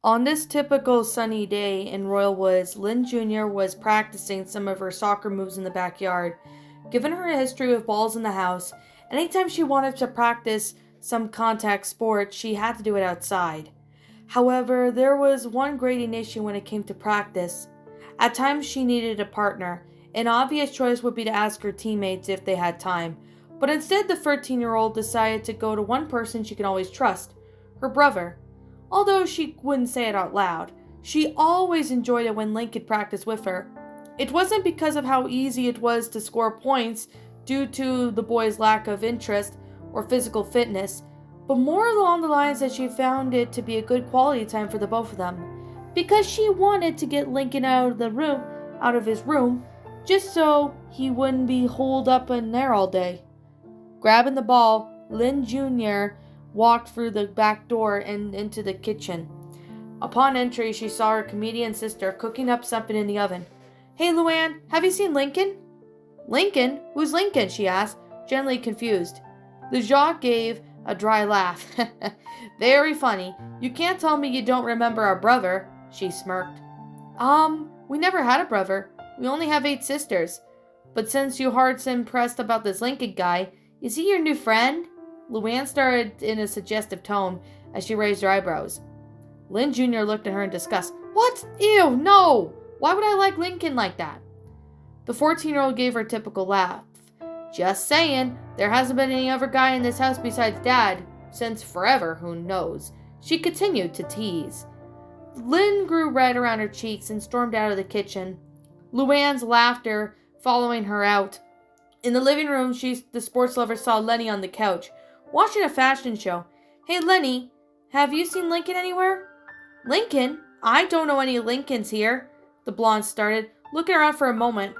On this typical sunny day in Royal Woods, Lynn Jr. was practicing some of her soccer moves in the backyard. Given her history with balls in the house, anytime she wanted to practice some contact sport, she had to do it outside. However, there was one grating issue when it came to practice. At times, she needed a partner. An obvious choice would be to ask her teammates if they had time, but instead, the 13-year-old decided to go to one person she can always trust, her brother. Although she wouldn't say it out loud, she always enjoyed it when Link could practice with her. It wasn't because of how easy it was to score points due to the boy's lack of interest or physical fitness, but more along the lines that she found it to be a good quality time for the both of them. Because she wanted to get Lincoln out of his room, just so he wouldn't be holed up in there all day. Grabbing the ball, Lynn Jr. walked through the back door and into the kitchen. Upon entry, she saw her comedian sister cooking up something in the oven. "Hey, Luann, have you seen Lincoln?" "Lincoln? Who's Lincoln?" she asked, gently confused. The Jacques gave a dry laugh. "Very funny. You can't tell me you don't remember our brother," she smirked. We never had a brother. We only have 8 sisters. But since you heart so impressed about this Lincoln guy, is he your new friend?" Luann started in a suggestive tone as she raised her eyebrows. Lynn Jr. looked at her in disgust. "What? Ew, no! Why would I like Lincoln like that?" The 14-year-old gave her a typical laugh. "Just saying, there hasn't been any other guy in this house besides Dad, since forever, who knows." She continued to tease. Lynn grew red around her cheeks and stormed out of the kitchen, Luann's laughter following her out. In the living room, the sports lover saw Lenny on the couch, watching a fashion show. "Hey, Lenny, have you seen Lincoln anywhere?" "Lincoln? I don't know any Lincolns here," the blonde started, looking around for a moment.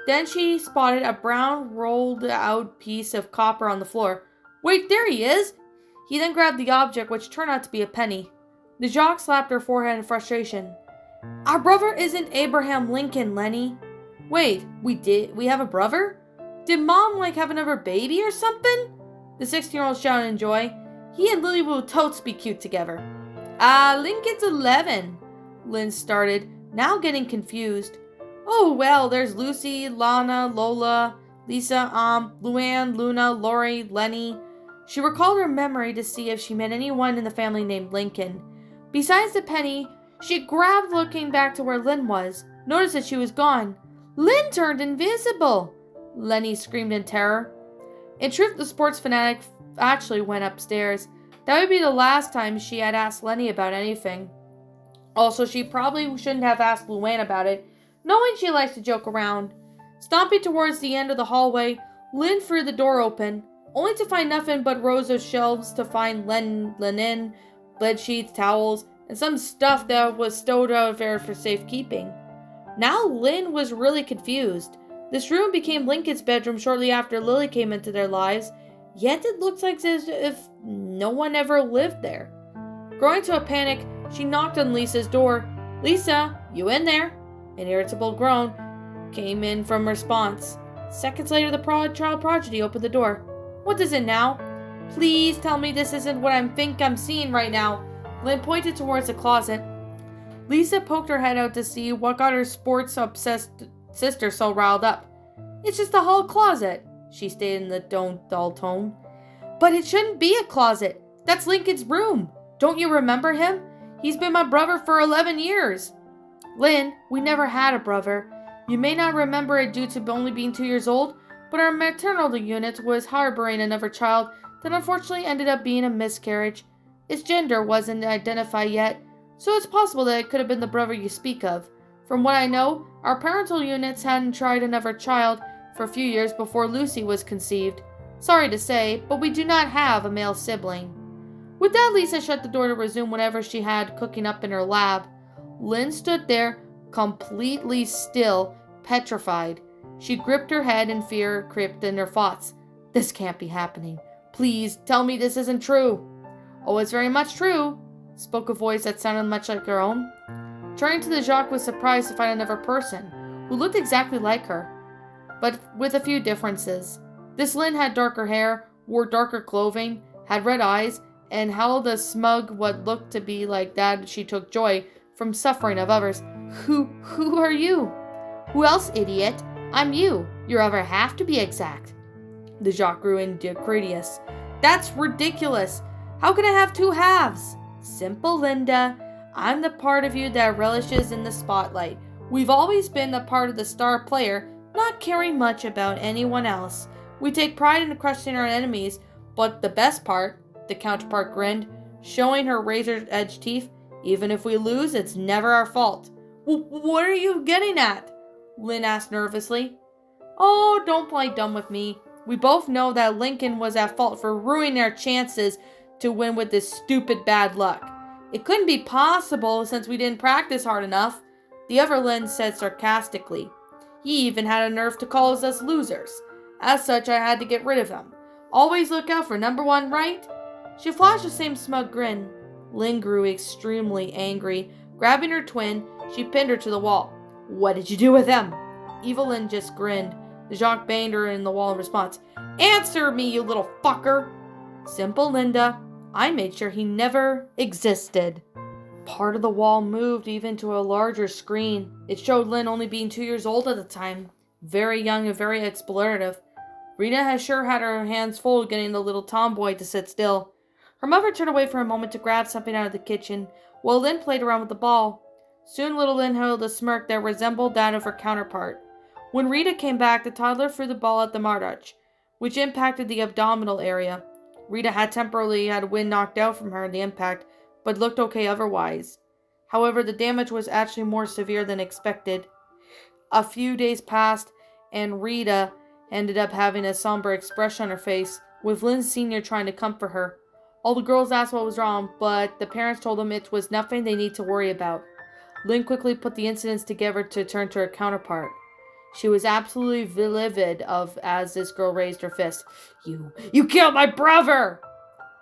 Then she spotted a brown, rolled-out piece of copper on the floor. "Wait, there he is!" He then grabbed the object, which turned out to be a penny. The Jacques slapped her forehead in frustration. "Our brother isn't Abraham Lincoln, Lenny." "Wait, we have a brother? Did Mom, have another baby or something?" The 16-year-old shouted in joy. "He and Lily will totes be cute together." Lincoln's 11, Lynn started, now getting confused. "Oh, well, there's Lucy, Lana, Lola, Lisa, Luann, Luna, Lori, Lenny." She recalled her memory to see if she met anyone in the family named Lincoln. Besides the penny, she grabbed, looking back to where Lynn was, noticed that she was gone. "Lynn turned invisible!" Lenny screamed in terror. In truth, the sports fanatic actually went upstairs. That would be the last time she had asked Lenny about anything. Also, she probably shouldn't have asked Luann about it, knowing she likes to joke around. Stomping towards the end of the hallway, Lynn threw the door open, only to find nothing but rows of shelves to find linen, bed sheets, towels, and some stuff that was stowed out there for safekeeping. Now Lynn was really confused. This room became Lincoln's bedroom shortly after Lily came into their lives, yet it looks like as if no one ever lived there. Growing to a panic, she knocked on Lisa's door. "Lisa, you in there?" An irritable groan came in from response. Seconds later, the child prodigy opened the door. "What is it now?" "Please tell me this isn't what I think I'm seeing right now." Lynn pointed towards the closet. Lisa poked her head out to see what got her sports-obsessed sister so riled up. "It's just a hall closet," she stated in the dull tone. "But it shouldn't be a closet. That's Lincoln's room. Don't you remember him? He's been my brother for 11 years. "Lynn, we never had a brother. You may not remember it due to only being 2 years old, but our maternal unit was harboring another child that unfortunately ended up being a miscarriage. Its gender wasn't identified yet, so it's possible that it could have been the brother you speak of. From what I know, our parental units hadn't tried another child for a few years before Lucy was conceived. Sorry to say, but we do not have a male sibling." With that, Lisa shut the door to resume whatever she had cooking up in her lab. Lynn stood there, completely still, petrified. She gripped her head and fear crept in her thoughts. "This can't be happening. Please, tell me this isn't true." "Oh, it's very much true," spoke a voice that sounded much like her own. Turning to the Jacques was surprised to find another person, who looked exactly like her, but with a few differences. This Lynn had darker hair, wore darker clothing, had red eyes, and held a smug what looked to be like that she took joy from suffering of others. Who are you? Who else, idiot? I'm you. Your other half, to be exact. The Jacques grew incredulous. That's ridiculous. How can I have two halves? Simple, Linda. I'm the part of you that relishes in the spotlight. We've always been the part of the star player, not caring much about anyone else. We take pride in crushing our enemies, but the best part, the counterpart grinned, showing her razor-edged teeth, even if we lose, it's never our fault. What are you getting at? Lynn asked nervously. Oh, don't play dumb with me. We both know that Lincoln was at fault for ruining our chances to win with this stupid bad luck. It couldn't be possible since we didn't practice hard enough, the other Lynn said sarcastically. He even had a nerve to call us losers. As such, I had to get rid of him. Always look out for number one, right? She flashed the same smug grin. Lynn grew extremely angry. Grabbing her twin, she pinned her to the wall. What did you do with him? Evelyn just grinned. Jacques banged her in the wall in response. Answer me, you little fucker! Simple, Linda. I made sure he never existed. Part of the wall moved even to a larger screen. It showed Lynn only being 2 years old at the time. Very young and very explorative. Rita had sure had her hands full getting the little tomboy to sit still. Her mother turned away for a moment to grab something out of the kitchen, while Lynn played around with the ball. Soon little Lynn held a smirk that resembled that of her counterpart. When Rita came back, the toddler threw the ball at the Marduch, which impacted the abdominal area. Rita had temporarily had wind knocked out from her in the impact, but looked okay otherwise. However, the damage was actually more severe than expected. A few days passed, and Rita ended up having a somber expression on her face, with Lynn Sr. trying to comfort her. All the girls asked what was wrong, but the parents told them it was nothing they need to worry about. Lynn quickly put the incidents together to turn to her counterpart. She was absolutely livid as this girl raised her fist. You killed my brother!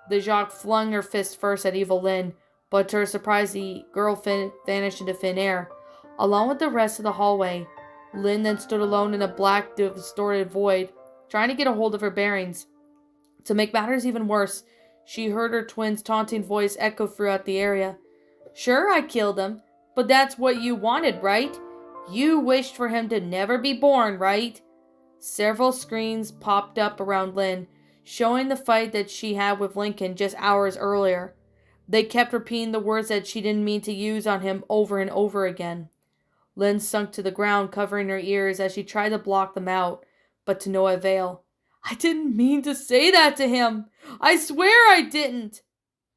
The Jacques flung her fist first at evil Lynn, but to her surprise, the girl vanished into thin air, along with the rest of the hallway. Lynn then stood alone in a black, distorted void, trying to get a hold of her bearings. To make matters even worse, she heard her twin's taunting voice echo throughout the area. Sure, I killed him, but that's what you wanted, right? You wished for him to never be born, right? Several screens popped up around Lynn, showing the fight that she had with Lincoln just hours earlier. They kept repeating the words that she didn't mean to use on him over and over again. Lynn sunk to the ground, covering her ears as she tried to block them out, but to no avail. I didn't mean to say that to him. I swear I didn't.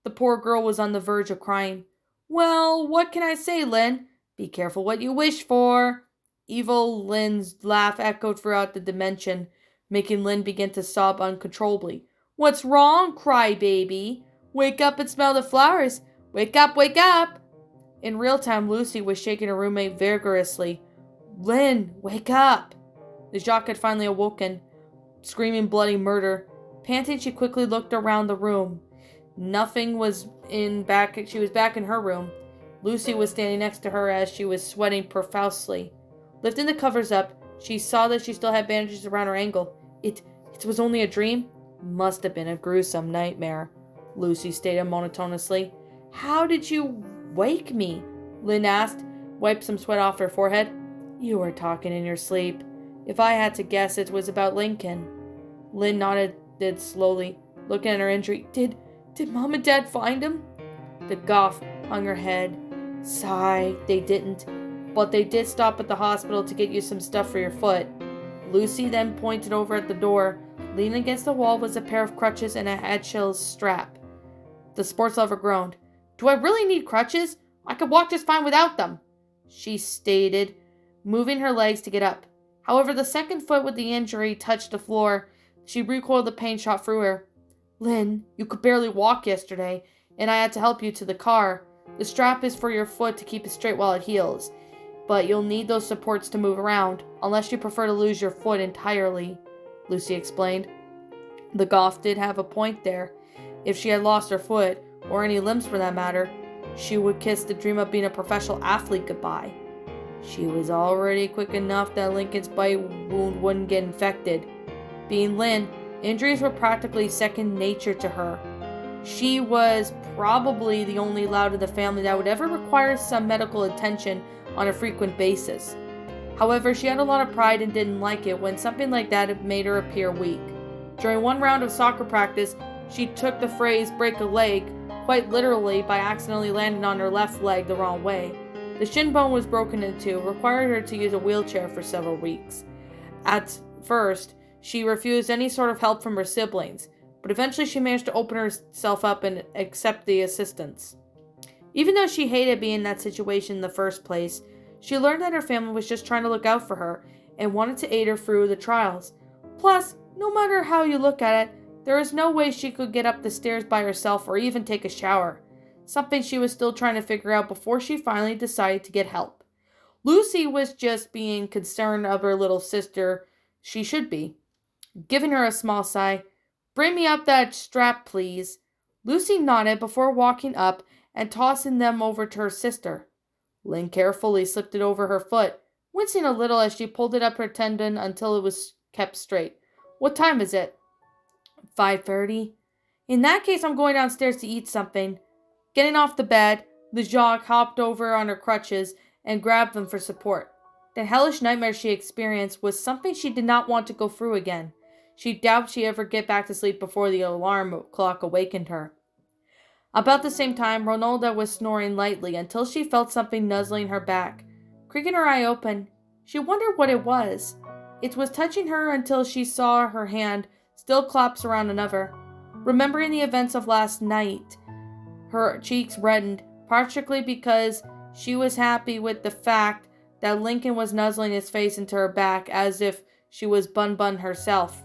The poor girl was on the verge of crying. Well, what can I say, Lynn? Be careful what you wish for. Evil Lynn's laugh echoed throughout the dimension, making Lynn begin to sob uncontrollably. What's wrong, crybaby? Wake up and smell the flowers. Wake up, wake up. In real time, Lucy was shaking her roommate vigorously. Lynn, wake up. The Jacques had finally awoken, screaming bloody murder. Panting, she quickly looked around the room. Nothing was she was back in her room. Lucy was standing next to her as she was sweating profusely. Lifting the covers up, she saw that she still had bandages around her ankle. It was only a dream? Must have been a gruesome nightmare, Lucy stated monotonously. How did you wake me? Lynn asked, wiped some sweat off her forehead. You were talking in your sleep. If I had to guess, it was about Lincoln. Lynn nodded slowly, looking at her injury. Did Mom and Dad find him? The Goth hung her head. Sigh, they didn't. But they did stop at the hospital to get you some stuff for your foot. Lucy then pointed over at the door. Leaning against the wall was a pair of crutches and a headshell strap. The sports lover groaned. Do I really need crutches? I could walk just fine without them, she stated, moving her legs to get up. However, the second foot with the injury touched the floor. She recoiled, the pain shot through her. Lynn, you could barely walk yesterday, and I had to help you to the car. The strap is for your foot to keep it straight while it heals, but you'll need those supports to move around, unless you prefer to lose your foot entirely, Lucy explained. The Goth did have a point there. If she had lost her foot, or any limbs for that matter, she would kiss the dream of being a professional athlete goodbye. She was already quick enough that Lincoln's bite wound wouldn't get infected. Being Lynn, injuries were practically second nature to her. She was probably the only loud in the family that would ever require some medical attention on a frequent basis. However, she had a lot of pride and didn't like it when something like that made her appear weak. During one round of soccer practice, she took the phrase break a leg quite literally by accidentally landing on her left leg the wrong way. The shin bone was broken in two, required her to use a wheelchair for several weeks. At first, she refused any sort of help from her siblings, but eventually she managed to open herself up and accept the assistance. Even though she hated being in that situation in the first place, she learned that her family was just trying to look out for her and wanted to aid her through the trials. Plus, no matter how you look at it, there is no way she could get up the stairs by herself or even take a shower, something she was still trying to figure out before she finally decided to get help. Lucy was just being concerned of her little sister. She should be. Giving her a small sigh, "Bring me up that strap, please." Lucy nodded before walking up and tossing them over to her sister. Lynn carefully slipped it over her foot, wincing a little as she pulled it up her tendon until it was kept straight. "What time is it?" 5:30. "In that case, I'm going downstairs to eat something." Getting off the bed, the Jacques hopped over on her crutches and grabbed them for support. The hellish nightmare she experienced was something she did not want to go through again. She doubted she'd ever get back to sleep before the alarm clock awakened her. About the same time, Ronalda was snoring lightly until she felt something nuzzling her back. Creaking her eye open, she wondered what it was. It was touching her until she saw her hand still clasped around another. Remembering the events of last night, her cheeks reddened, partially because she was happy with the fact that Lincoln was nuzzling his face into her back as if she was Bun Bun herself.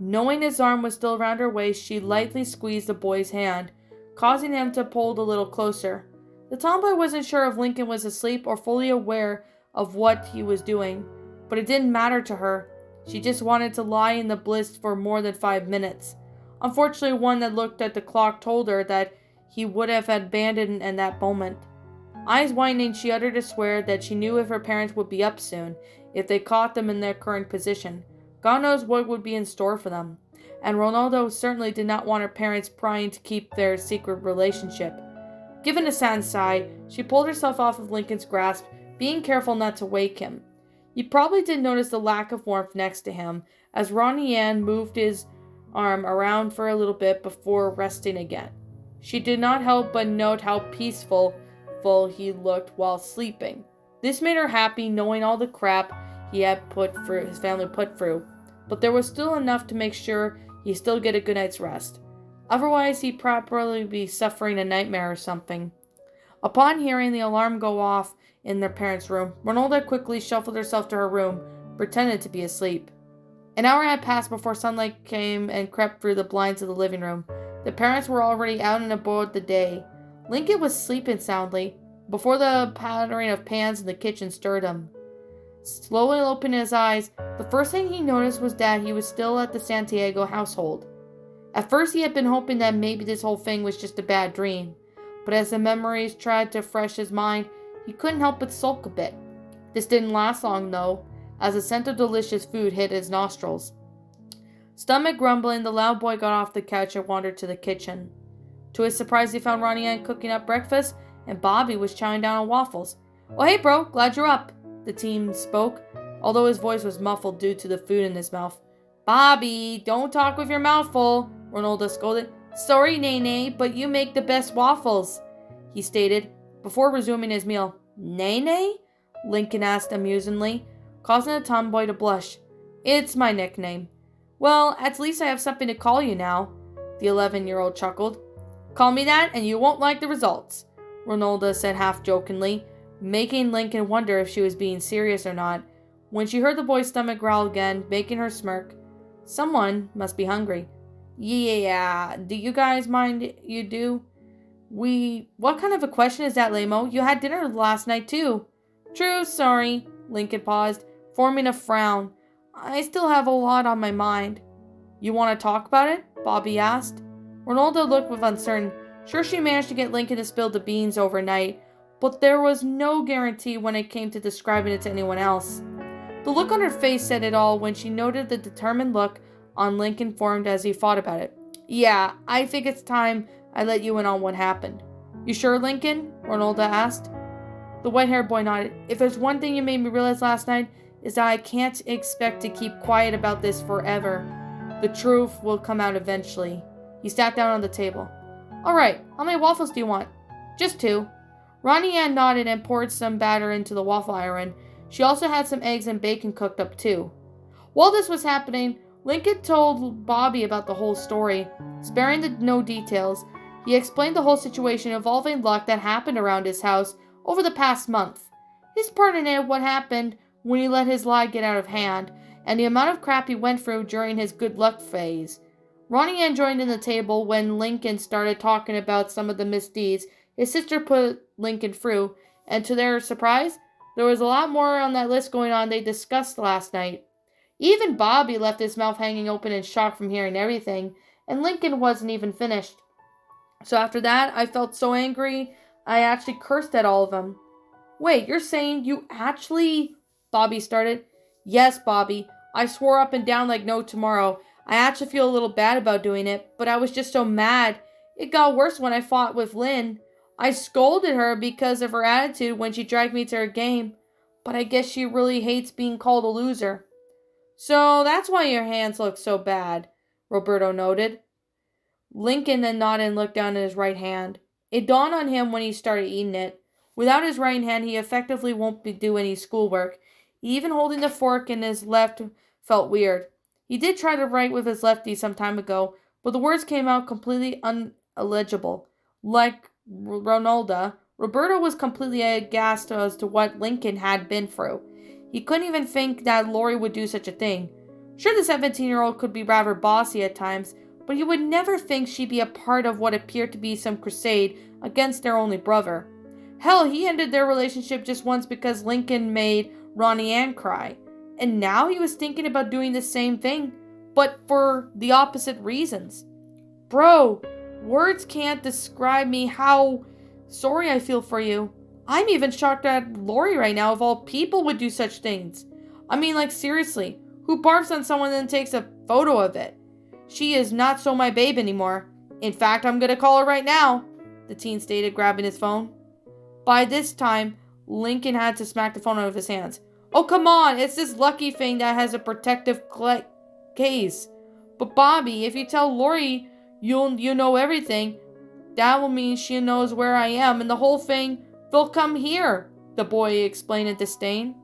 Knowing his arm was still around her waist, she lightly squeezed the boy's hand, causing him to pull a little closer. The tomboy wasn't sure if Lincoln was asleep or fully aware of what he was doing, but it didn't matter to her. She just wanted to lie in the bliss for more than 5 minutes. Unfortunately, one that looked at the clock told her that he would have abandoned in that moment. Eyes widening, she uttered a swear that she knew if her parents would be up soon, if they caught them in their current position. God knows what would be in store for them. And Ronaldo certainly did not want her parents prying to keep their secret relationship. Given a sad sigh, she pulled herself off of Lincoln's grasp, being careful not to wake him. He probably did notice the lack of warmth next to him, as Ronnie Ann moved his arm around for a little bit before resting again. She did not help but note how peaceful he looked while sleeping. This made her happy, knowing all the crap his family put through, but there was still enough to make sure he still get a good night's rest. Otherwise, he'd probably be suffering a nightmare or something. Upon hearing the alarm go off in their parents' room, Ronalda quickly shuffled herself to her room, pretended to be asleep. An hour had passed before sunlight came and crept through the blinds of the living room. The parents were already out and about the day. Lincoln was sleeping soundly before the pattering of pans in the kitchen stirred him. Slowly opening his eyes, the first thing he noticed was that he was still at the Santiago household. At first he had been hoping that maybe this whole thing was just a bad dream, but as the memories tried to fresh his mind, he couldn't help but sulk a bit. This didn't last long though, as the scent of delicious food hit his nostrils. Stomach grumbling, the loud boy got off the couch and wandered to the kitchen. To his surprise, he found Ronnie Ann cooking up breakfast, and Bobby was chowing down on waffles. "Oh hey bro, glad you're up," the teen spoke, although his voice was muffled due to the food in his mouth. "Bobby, don't talk with your mouth full," Ronaldo scolded. "Sorry, Nene, but you make the best waffles," he stated, before resuming his meal. "Nene?" Lincoln asked amusedly, causing the tomboy to blush. "It's my nickname." "Well, at least I have something to call you now," the 11-year-old chuckled. "Call me that and you won't like the results," Ronaldo said half-jokingly, making Lincoln wonder if she was being serious or not. When she heard the boy's stomach growl again, making her smirk. Someone must be hungry. "Yeah, do you guys mind you do?" What kind of a question is that, Lamo? You had dinner last night too." "True, sorry." Lincoln paused, forming a frown. "I still have a lot on my mind." "You want to talk about it?" Bobby asked. Ronaldo looked with uncertain. Sure, she managed to get Lincoln to spill the beans overnight, but there was no guarantee when it came to describing it to anyone else. The look on her face said it all when she noted the determined look on Lincoln formed as he thought about it. Yeah, I think it's time I let you in on what happened. You sure, Lincoln? Ronaldo asked. The white-haired boy nodded. If there's one thing you made me realize last night, is that I can't expect to keep quiet about this forever. The truth will come out eventually. He sat down on the table. All right, how many waffles do you want? Just two. Ronnie Ann nodded and poured some batter into the waffle iron. She also had some eggs and bacon cooked up too. While this was happening, Lincoln told Bobby about the whole story, sparing the no details. He explained the whole situation involving luck that happened around his house over the past month. His part in it, what happened when he let his lie get out of hand, and the amount of crap he went through during his good luck phase. Ronnie Ann joined in the table when Lincoln started talking about some of the misdeeds his sister put Lincoln through, and to their surprise, there was a lot more on that list going on they discussed last night. Even Bobby left his mouth hanging open in shock from hearing everything, and Lincoln wasn't even finished. So after that, I felt so angry, I actually cursed at all of them. Wait, you're saying you actually... Bobby started. Yes, Bobby. I swore up and down like no tomorrow. I actually feel a little bad about doing it, but I was just so mad. It got worse when I fought with Lynn. I scolded her because of her attitude when she dragged me to her game, but I guess she really hates being called a loser. So that's why your hands look so bad, Roberto noted. Lincoln then nodded and looked down at his right hand. It dawned on him when he started eating it. Without his right hand, he effectively won't do any schoolwork. Even holding the fork in his left felt weird. He did try to write with his lefty some time ago, but the words came out completely unlegible. Like Ronaldo, Roberto was completely aghast as to what Lincoln had been through. He couldn't even think that Lori would do such a thing. Sure, the 17-year-old could be rather bossy at times, but he would never think she'd be a part of what appeared to be some crusade against their only brother. Hell, he ended their relationship just once because Lincoln made Ronnie Ann cry. And now he was thinking about doing the same thing, but for the opposite reasons. Bro, words can't describe me how sorry I feel for you. I'm even shocked that Lori right now, of all people, would do such things. I mean, like, seriously, who barfs on someone and then takes a photo of it? She is not so my babe anymore. In fact, I'm gonna call her right now, the teen stated, grabbing his phone. By this time, Lincoln had to smack the phone out of his hands. Oh, come on, it's this lucky thing that has a protective case. But Bobby, if you tell Lori you know everything, that will mean she knows where I am, and the whole thing will come here, the boy explained in disdain.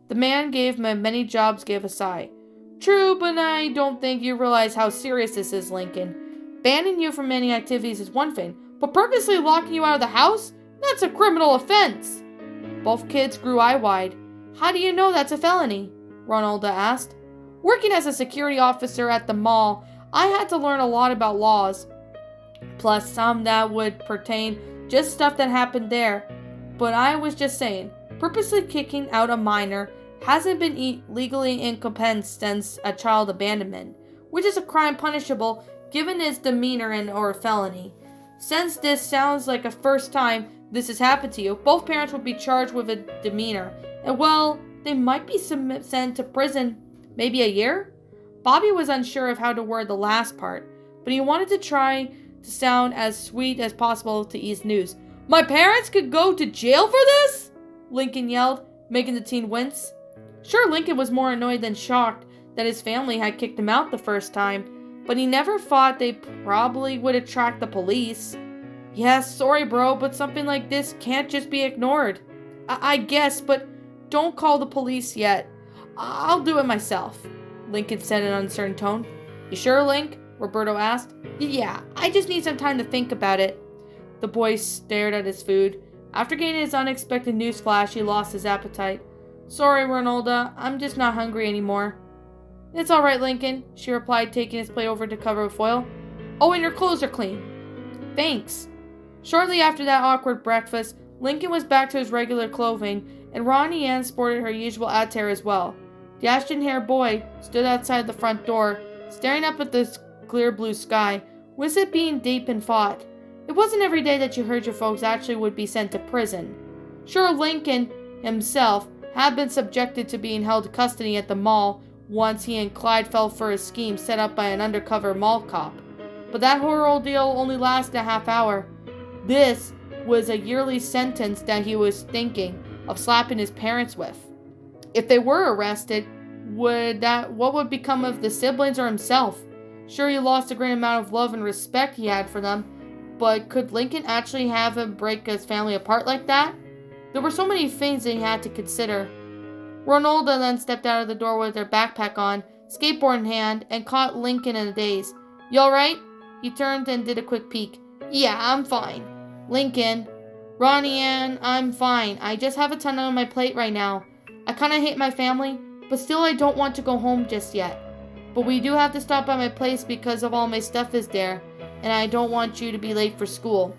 The man gave him many jobs gave a sigh. True, but I don't think you realize how serious this is, Lincoln. Banning you from many activities is one thing, but purposely locking you out of the house? That's a criminal offense. Both kids grew eye-wide. How do you know that's a felony? Ronaldo asked. Working as a security officer at the mall, I had to learn a lot about laws. Plus some that would pertain just stuff that happened there. But I was just saying, purposely kicking out a minor hasn't been legally incompetent since a child abandonment, which is a crime punishable given his demeanor and or a felony. Since this sounds like a first time this has happened to you, both parents would be charged with a demeanor, and well, they might be sent to prison, maybe a year? Bobby was unsure of how to word the last part, but he wanted to try to sound as sweet as possible to ease news. My parents could go to jail for this? Lincoln yelled, making the teen wince. Sure, Lincoln was more annoyed than shocked that his family had kicked him out the first time, but he never thought they probably would attract the police. Yes, sorry bro, but something like this can't just be ignored. I guess, but don't call the police yet. I'll do it myself, Lincoln said in an uncertain tone. You sure, Link? Roberto asked. Yeah, I just need some time to think about it. The boy stared at his food. After getting his unexpected news flash, he lost his appetite. Sorry, Ronaldo, I'm just not hungry anymore. It's all right, Lincoln, she replied, taking his plate over to cover with foil. Oh, and your clothes are clean. Thanks. Shortly after that awkward breakfast, Lincoln was back to his regular clothing, and Ronnie Ann sported her usual attire as well. The ashen-haired boy stood outside the front door, staring up at the clear blue sky, with it being deep in thought. It wasn't every day that you heard your folks actually would be sent to prison. Sure, Lincoln himself had been subjected to being held in custody at the mall once he and Clyde fell for a scheme set up by an undercover mall cop. But that whole ordeal only lasted a half hour. This was a yearly sentence that he was thinking of slapping his parents with. If they were arrested, what would become of the siblings or himself? Sure, he lost a great amount of love and respect he had for them, but could Lincoln actually have him break his family apart like that? There were so many things that he had to consider. Ronaldo then stepped out of the door with her backpack on, skateboard in hand, and caught Lincoln in a daze. You alright? He turned and did a quick peek. Yeah, I'm fine. Lincoln. Ronnie Ann, I'm fine. I just have a ton on my plate right now. I kinda hate my family, but still I don't want to go home just yet. But we do have to stop by my place because of all my stuff is there, and I don't want you to be late for school.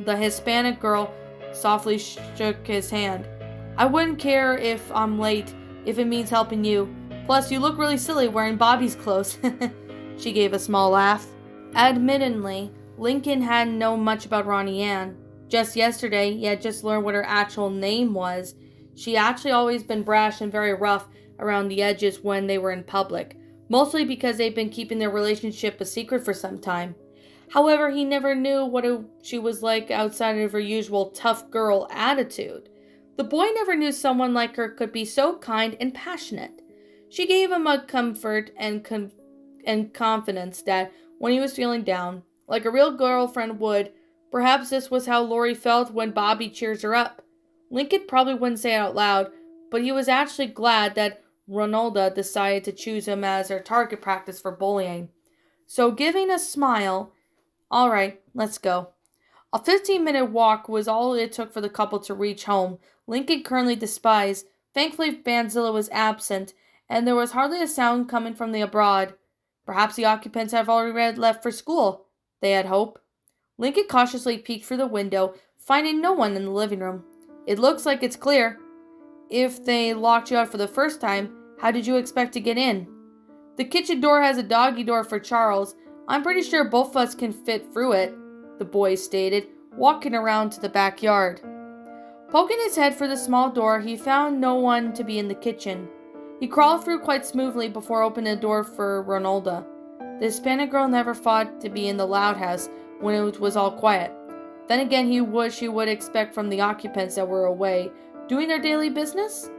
The Hispanic girl softly shook his hand. I wouldn't care if I'm late, if it means helping you. Plus, you look really silly wearing Bobby's clothes. She gave a small laugh. Admittedly, Lincoln hadn't known much about Ronnie Ann. Just yesterday, he had just learned what her actual name was. She actually always been brash and very rough around the edges when they were in public, mostly because they'd been keeping their relationship a secret for some time. However, he never knew what she was like outside of her usual tough girl attitude. The boy never knew someone like her could be so kind and passionate. She gave him a comfort and confidence that when he was feeling down, like a real girlfriend would, perhaps this was how Lori felt when Bobby cheers her up. Lincoln probably wouldn't say it out loud, but he was actually glad that Ronaldo decided to choose him as her target practice for bullying. So giving a smile, all right, let's go. A 15-minute walk was all it took for the couple to reach home. Lincoln currently despised. Thankfully, Banzilla was absent, and there was hardly a sound coming from the abroad. Perhaps the occupants have already left for school, they had hope. Lincoln cautiously peeked through the window, finding no one in the living room. It looks like it's clear. If they locked you out for the first time, how did you expect to get in? The kitchen door has a doggy door for Charles. I'm pretty sure both of us can fit through it, the boy stated, walking around to the backyard. Poking his head through the small door, he found no one to be in the kitchen. He crawled through quite smoothly before opening the door for Ronaldo. The Hispanic girl never thought to be in the loud house when it was all quiet. Then again, she would expect from the occupants that were away, doing their daily business.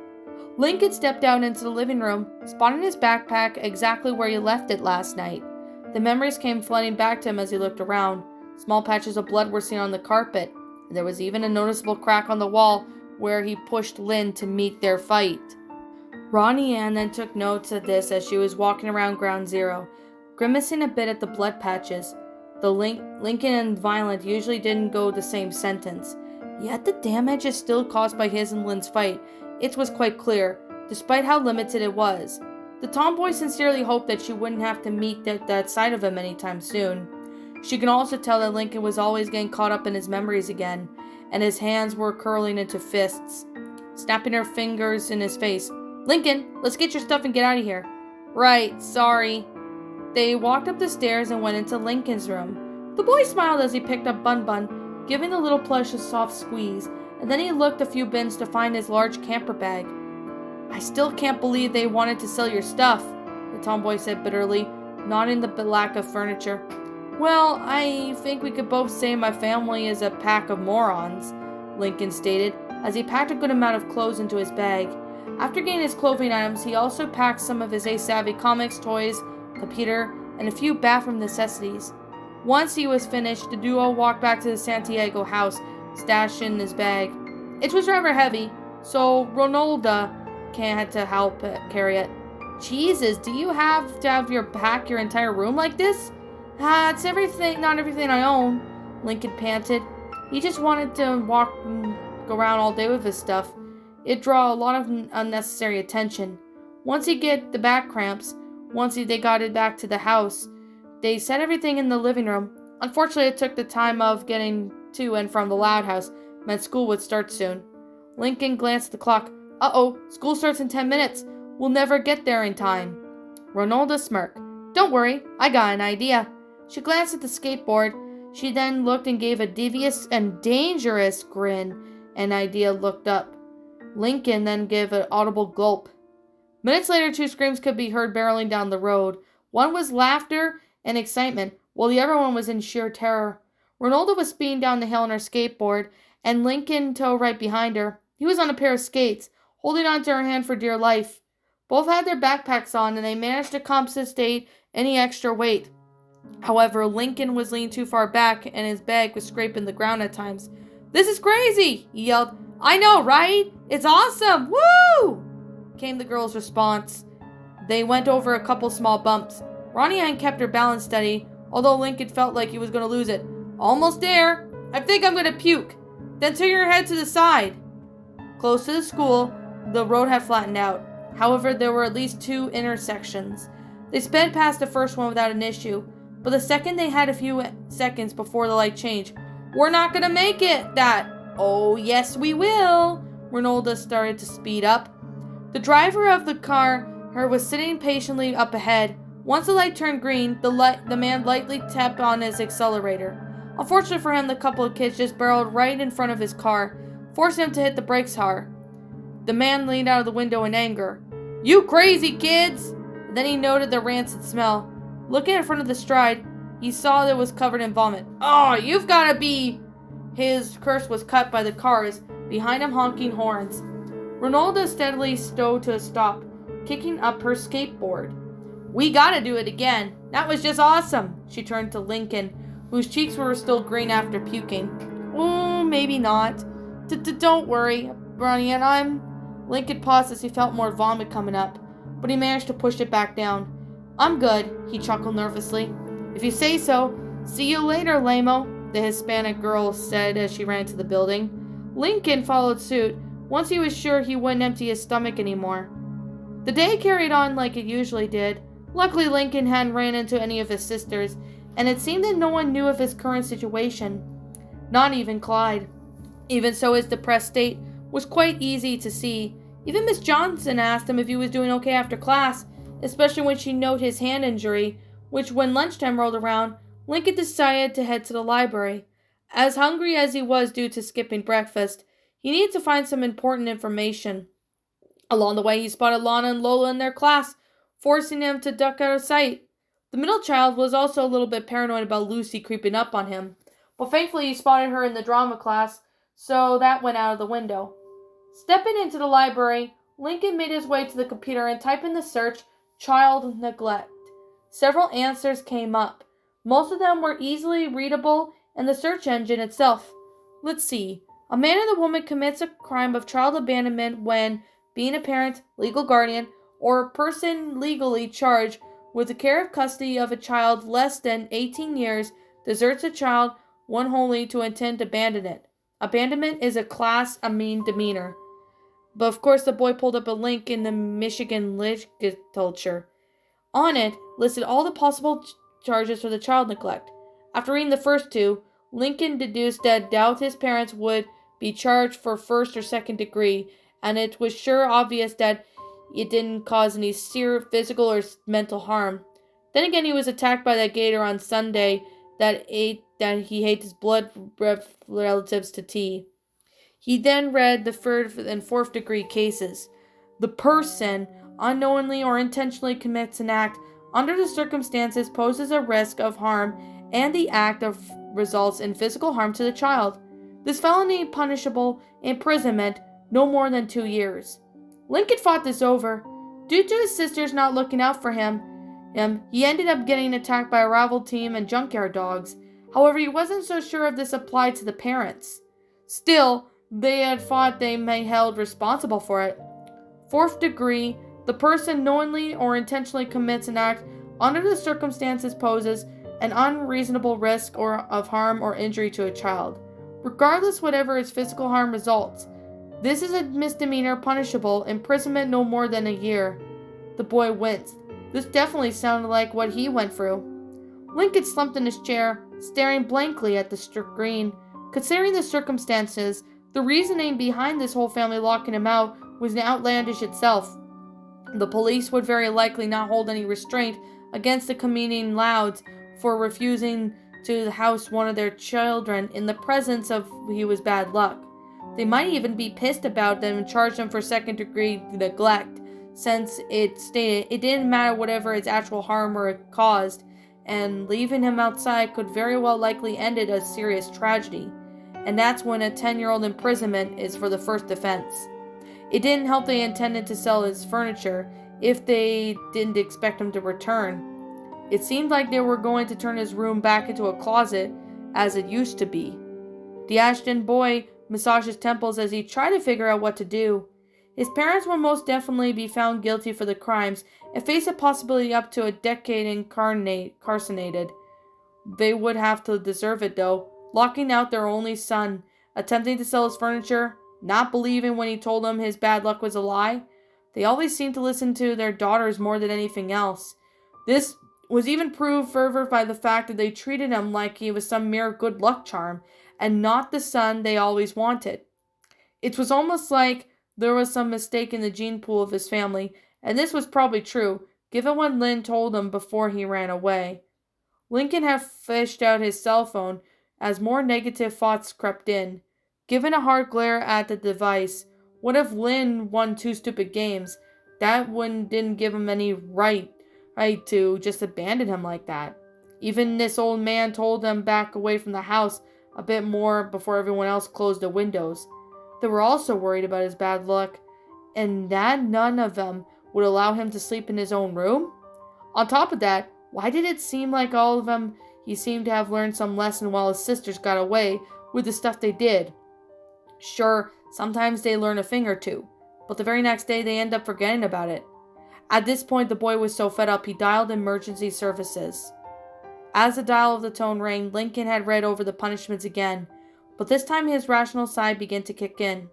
Lincoln stepped out into the living room, spotting his backpack exactly where he left it last night. The memories came flooding back to him as he looked around. Small patches of blood were seen on the carpet, and there was even a noticeable crack on the wall where he pushed Lynn to meet their fight. Ronnie Ann then took notes of this as she was walking around Ground Zero, grimacing a bit at the blood patches. The Lincoln and violent usually didn't go the same sentence. Yet the damage is still caused by his and Lynn's fight. It was quite clear, despite how limited it was. The tomboy sincerely hoped that she wouldn't have to meet that side of him anytime soon. She could also tell that Lincoln was always getting caught up in his memories again, and his hands were curling into fists, snapping her fingers in his face. Lincoln, let's get your stuff and get out of here. Right, sorry. They walked up the stairs and went into Lincoln's room. The boy smiled as he picked up Bun Bun, giving the little plush a soft squeeze, and then he looked a few bins to find his large camper bag. I still can't believe they wanted to sell your stuff, the tomboy said bitterly, nodding the lack of furniture. Well, I think we could both say my family is a pack of morons, Lincoln stated, as he packed a good amount of clothes into his bag. After getting his clothing items, he also packed some of his A-Savvy comics, toys, computer, and a few bathroom necessities. Once he was finished, the duo walked back to the Santiago house, stashing his bag. It was rather heavy, so Ronaldo had to help carry it. Jesus, do you have to have pack your entire room like this? It's not everything I own, Lincoln panted. He just wanted to go around all day with his stuff. It'd draw a lot of unnecessary attention. Once he get the back cramps, they got it back to the house, they set everything in the living room. Unfortunately, it took the time of getting to and from the loud house, meant school would start soon. Lincoln glanced at the clock. Uh-oh, school starts in 10 minutes. We'll never get there in time. Ronaldo smirked. Don't worry, I got an idea. She glanced at the skateboard. She then looked and gave a devious and dangerous grin. An idea looked up. Lincoln then gave an audible gulp. Minutes later, two screams could be heard barreling down the road. One was laughter and excitement. while the other one was in sheer terror. Ronaldo was speeding down the hill on her skateboard, and Lincoln towed right behind her. He was on a pair of skates, holding onto her hand for dear life. Both had their backpacks on, and they managed to compensate any extra weight. However, Lincoln was leaning too far back, and his bag was scraping the ground at times. "This is crazy!" he yelled. "I know, right? It's awesome! Woo!" came the girl's response. They went over a couple small bumps. Ronnie Ann kept her balance steady, although Lincoln felt like he was going to lose it. "Almost there. I think I'm going to puke. Then turn your head to the side." Close to the school, the road had flattened out. However, there were at least 2 intersections. They sped past the first one without an issue, but the second they had a few seconds before the light changed. "We're not going to make it, that." "Oh, yes, we will." Ronaldo started to speed up. The driver of the car was sitting patiently up ahead. Once the light turned green, the man lightly tapped on his accelerator. Unfortunately for him, the couple of kids just barreled right in front of his car, forcing him to hit the brakes hard. The man leaned out of the window in anger. "You crazy kids!" Then he noted the rancid smell. Looking in front of the stride, he saw that it was covered in vomit. "Oh, you've gotta be..." His curse was cut by the cars behind him honking horns. Ronaldo steadily slowed to a stop, kicking up her skateboard. "We gotta do it again. That was just awesome." She turned to Lincoln, whose cheeks were still green after puking. "Oh, maybe not. Don't worry, Ronnie, and I'm..." Lincoln paused as he felt more vomit coming up, but he managed to push it back down. "I'm good," he chuckled nervously. "If you say so. See you later, lame-o," the Hispanic girl said as she ran to the building. Lincoln followed suit, once he was sure he wouldn't empty his stomach anymore. The day carried on like it usually did. Luckily, Lincoln hadn't ran into any of his sisters, and it seemed that no one knew of his current situation. Not even Clyde. Even so, his depressed state was quite easy to see. Even Miss Johnson asked him if he was doing okay after class, especially when she noted his hand injury, which when lunchtime rolled around, Lincoln decided to head to the library. As hungry as he was due to skipping breakfast, he needed to find some important information. Along the way, he spotted Lana and Lola in their class, forcing him to duck out of sight. The middle child was also a little bit paranoid about Lucy creeping up on him, but thankfully he spotted her in the drama class, so that went out of the window. Stepping into the library, Lincoln made his way to the computer and typed in the search, "child neglect." Several answers came up. Most of them were easily readable in the search engine itself. Let's see. A man and a woman commits a crime of child abandonment when being a parent, legal guardian, or a person legally charged with the care of custody of a child less than 18 years deserts a child one wholly to intend to abandon it. Abandonment is a class misdemeanor. But of course, the boy pulled up a link in the Michigan legislature. On it listed all the possible charges for the child neglect. After reading the first 2, Lincoln deduced that doubt his parents would be charged for first or second degree, and it was sure obvious that it didn't cause any serious physical or mental harm. Then again, he was attacked by that gator on Sunday that he hates his blood relatives to tea. He then read the third and fourth degree cases. The person unknowingly or intentionally commits an act under the circumstances poses a risk of harm and the act of results in physical harm to the child. This felony punishable imprisonment no more than 2 years. Lincoln fought this over. Due to his sisters not looking out for him, he ended up getting attacked by a rival team and junkyard dogs. However, he wasn't so sure if this applied to the parents. Still, they had thought they may be held responsible for it. Fourth degree, the person knowingly or intentionally commits an act under the circumstances poses an unreasonable risk of harm or injury to a child, regardless whatever its physical harm results. This is a misdemeanor punishable imprisonment no more than a year. The boy winced. This definitely sounded like what he went through. Lincoln slumped in his chair, staring blankly at the screen. Considering the circumstances, the reasoning behind this whole family locking him out was outlandish itself. The police would very likely not hold any restraint against the comedian Louds for refusing to house one of their children in the presence of he was bad luck. They might even be pissed about them and charge them for second-degree neglect, since it stated it didn't matter whatever its actual harm or it caused, and leaving him outside could very well likely end in a serious tragedy. And that's when a 10-year-old imprisonment is for the first offense. It didn't help they intended to sell his furniture if they didn't expect him to return. It seemed like they were going to turn his room back into a closet as it used to be. The Ashton boy massaged his temples as he tried to figure out what to do. His parents would most definitely be found guilty for the crimes and face a possibility up to a decade incarcerated. They would have to deserve it though, locking out their only son, attempting to sell his furniture, not believing when he told them his bad luck was a lie. They always seemed to listen to their daughters more than anything else. This was even proved further by the fact that they treated him like he was some mere good luck charm, and not the son they always wanted. It was almost like there was some mistake in the gene pool of his family, and this was probably true, given what Lynn told him before he ran away. Lincoln had fished out his cell phone as more negative thoughts crept in. Given a hard glare at the device, what if Lynn won 2 stupid games? That one didn't give him any right to just abandon him like that. Even this old man told them back away from the house a bit more before everyone else closed the windows. They were also worried about his bad luck, and that none of them would allow him to sleep in his own room. On top of that, why did it seem like all of them he seemed to have learned some lesson while his sisters got away with the stuff they did? Sure, sometimes they learn a thing or two, but the very next day they end up forgetting about it. At this point, the boy was so fed up he dialed emergency services. As the dial of the tone rang, Lincoln had read over the punishments again, but this time his rational side began to kick in.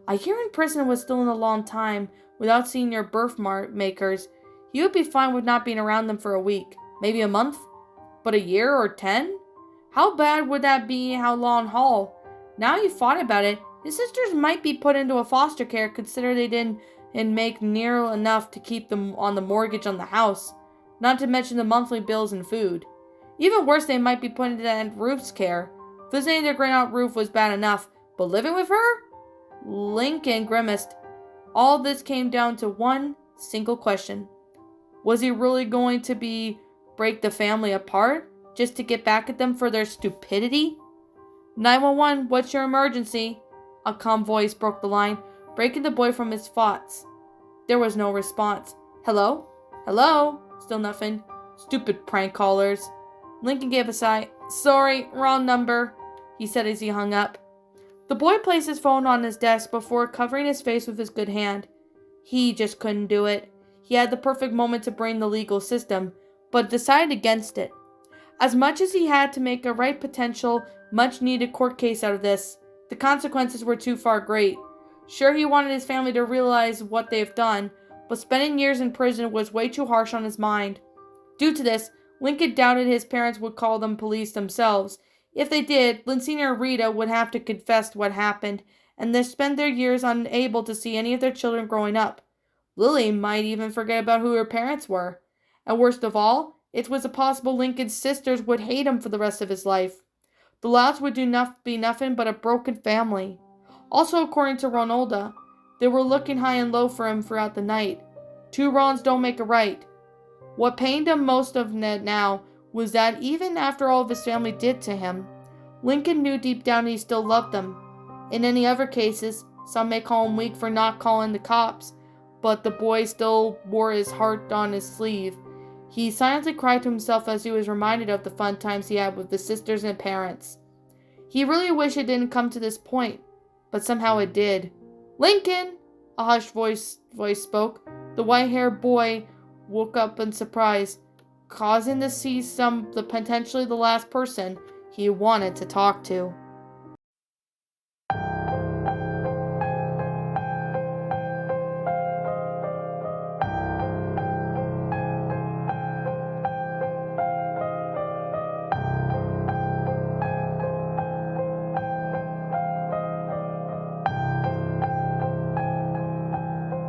A year in prison was still in a long time. Without seeing your birthmark makers, you would be fine with not being around them for a week, maybe a month, but a year or 10? How bad would that be? How long haul? Now you thought about it, his sisters might be put into a foster care, consider they didn't make near enough to keep them on the mortgage on the house, not to mention the monthly bills and food. Even worse, they might be put into Aunt Ruth's care. Visiting their great Aunt Ruth was bad enough, but living with her? Lincoln grimaced. All this came down to one single question. Was he really going to break the family apart just to get back at them for their stupidity? 911, what's your emergency? A calm voice broke the line, breaking the boy from his thoughts. There was no response. Hello? Hello? Still nothing. Stupid prank callers. Lincoln gave a sigh. Sorry, wrong number, he said as he hung up. The boy placed his phone on his desk before covering his face with his good hand. He just couldn't do it. He had the perfect moment to bring the legal system, but decided against it. As much as he had to make a right potential, much-needed court case out of this, the consequences were too far great. Sure, he wanted his family to realize what they've done, but spending years in prison was way too harsh on his mind. Due to this, Lincoln doubted his parents would call them police themselves. If they did, Lynn Sr. and Rita would have to confess what happened, and they spend their years unable to see any of their children growing up. Lily might even forget about who her parents were. And worst of all, it was possible Lincoln's sisters would hate him for the rest of his life. The Louds would be nothing but a broken family. Also, according to Ronalda, they were looking high and low for him throughout the night. 2 wrongs don't make a right. What pained him most of Ned now was that even after all of his family did to him, Lincoln knew deep down he still loved them. In any other cases, some may call him weak for not calling the cops, but the boy still wore his heart on his sleeve. He silently cried to himself as he was reminded of the fun times he had with his sisters and parents. He really wished it didn't come to this point, but somehow it did. Lincoln! A hushed voice spoke. The white-haired boy woke up in surprise, causing to see potentially the last person he wanted to talk to.